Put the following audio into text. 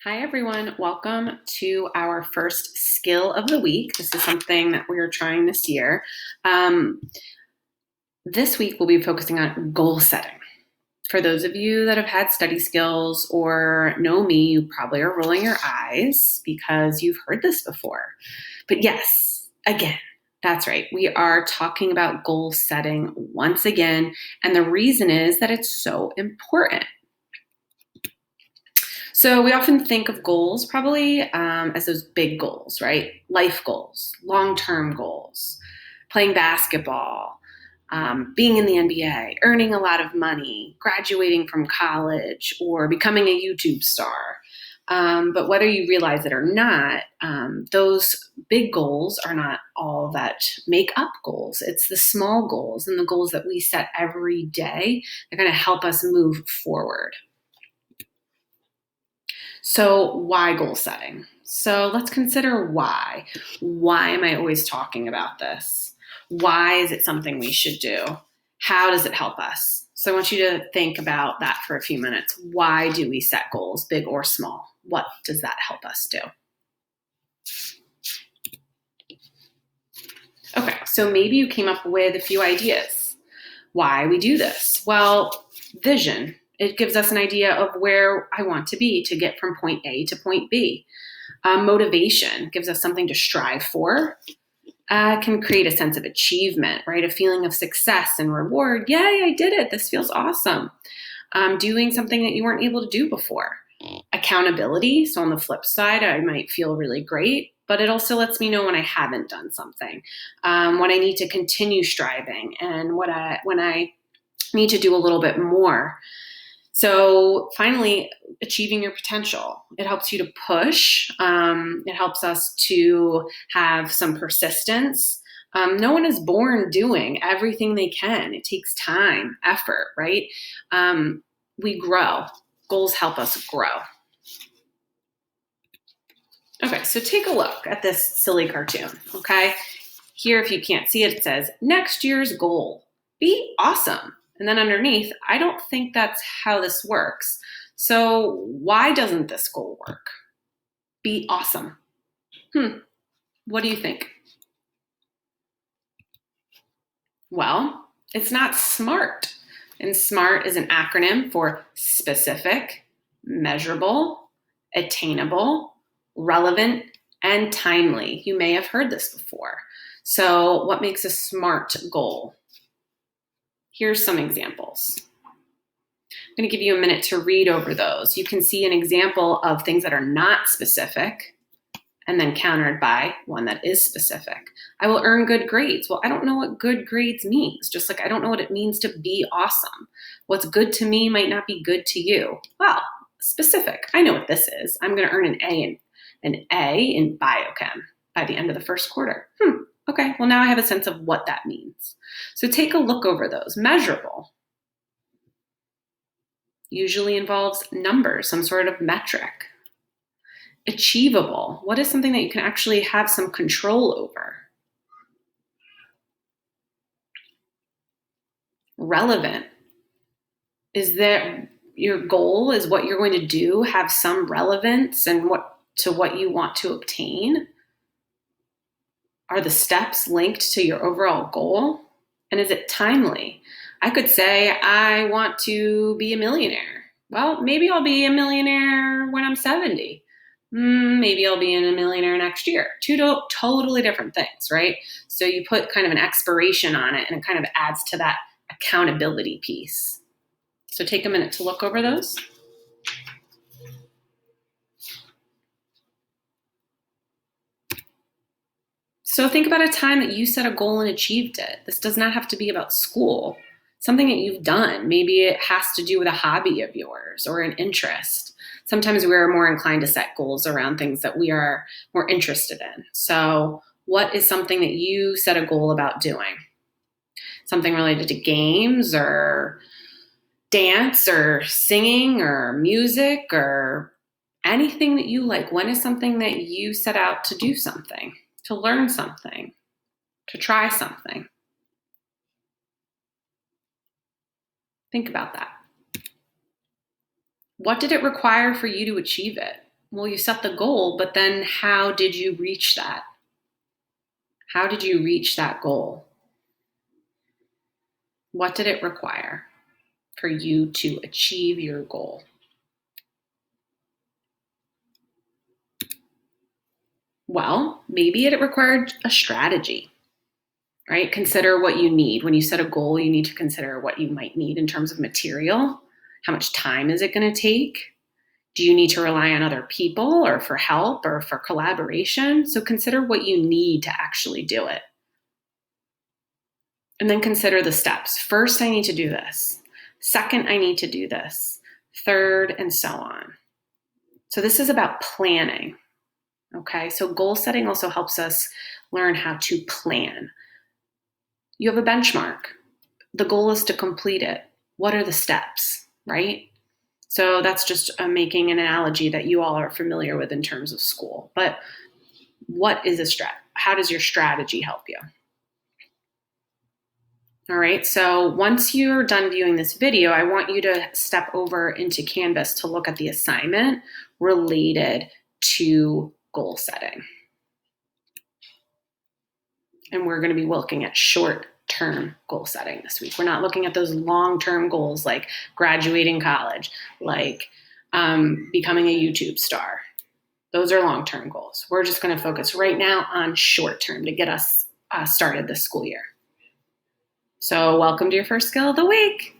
Hi, everyone. Welcome to our first skill of the week. This is something that we are trying this year. This week, we'll be focusing on goal setting. For those of you that have had study skills or know me, you probably are rolling your eyes because you've heard this before. But yes, again, that's right. We are talking about goal setting once again. And the reason is that it's so important. So we often think of goals probably as those big goals, right? Life goals, long-term goals, playing basketball, being in the NBA, earning a lot of money, graduating from college, or becoming a YouTube star. But whether you realize it or not, those big goals are not all that make up goals. It's the small goals and the goals that we set every day that are going to help us move forward. So why goal setting? So let's consider why. Why am I always talking about this? Why is it something we should do? How does it help us? So I want you to think about that for a few minutes. Why do we set goals, big or small? What does that help us do? Okay, so maybe you came up with a few ideas. Why we do this? Well, vision. It gives us an idea of where I want to be to get from point A to point B. Motivation gives us something to strive for. Can create a sense of achievement, right? A feeling of success and reward. Yay, I did it. This feels awesome. Doing something that you weren't able to do before. Accountability. So on the flip side, I might feel really great, but it also lets me know when I haven't done something, when I need to continue striving, and when I need to do a little bit more. So finally, achieving your potential. It helps you to push. It helps us to have some persistence. No one is born doing everything they can. It takes time, effort, right? We grow. Goals help us grow. Okay, so take a look at this silly cartoon, okay? Here, if you can't see it, it says, next year's goal, be awesome. And then underneath, I don't think that's how this works. So why doesn't this goal work? Be awesome. What do you think? Well, it's not SMART. And SMART is an acronym for specific, measurable, attainable, relevant, and timely. You may have heard this before. So what makes a SMART goal? Here's some examples. I'm going to give you a minute to read over those. You can see an example of things that are not specific and then countered by one that is specific. I will earn good grades. Well, I don't know what good grades means, just like I don't know what it means to be awesome. What's good to me might not be good to you. Well, specific. I know what this is. I'm going to earn an A in biochem by the end of the first quarter. Okay, well now I have a sense of what that means. So take a look over those. Measurable usually involves numbers, some sort of metric. Achievable, what is something that you can actually have some control over? Relevant, is that your goal, is what you're going to do have some relevance and what you want to obtain? Are the steps linked to your overall goal? And is it timely? I could say, I want to be a millionaire. Well, maybe I'll be a millionaire when I'm 70. Maybe I'll be a millionaire next year. Two totally different things, right? So you put kind of an expiration on it, and it kind of adds to that accountability piece. So take a minute to look over those. So think about a time that you set a goal and achieved it. This does not have to be about school. Something that you've done. Maybe it has to do with a hobby of yours or an interest. Sometimes we're more inclined to set goals around things that we are more interested in. So what is something that you set a goal about doing? Something related to games or dance or singing or music or anything that you like. When is something that you set out to do something? To learn something, to try something. Think about that. What did it require for you to achieve it? Well, you set the goal, but then how did you reach that? How did you reach that goal? What did it require for you to achieve your goal? Well, maybe it required a strategy, right? Consider what you need. When you set a goal, you need to consider what you might need in terms of material. How much time is it going to take? Do you need to rely on other people or for help or for collaboration? So consider what you need to actually do it. And then consider the steps. First, I need to do this. Second, I need to do this. Third, and so on. So this is about planning. Okay, so goal setting also helps us learn how to plan. You have a benchmark. The goal is to complete it. What are the steps, right? So that's just making an analogy that you all are familiar with in terms of school. But what is a strat? How does your strategy help you? All right, so once you're done viewing this video, I want you to step over into Canvas to look at the assignment related to goal setting. And we're going to be looking at short-term goal setting this week. We're not looking at those long-term goals like graduating college, like becoming a YouTube star. Those are long-term goals. We're just going to focus right now on short-term to get us started this school year. So welcome to your first skill of the week.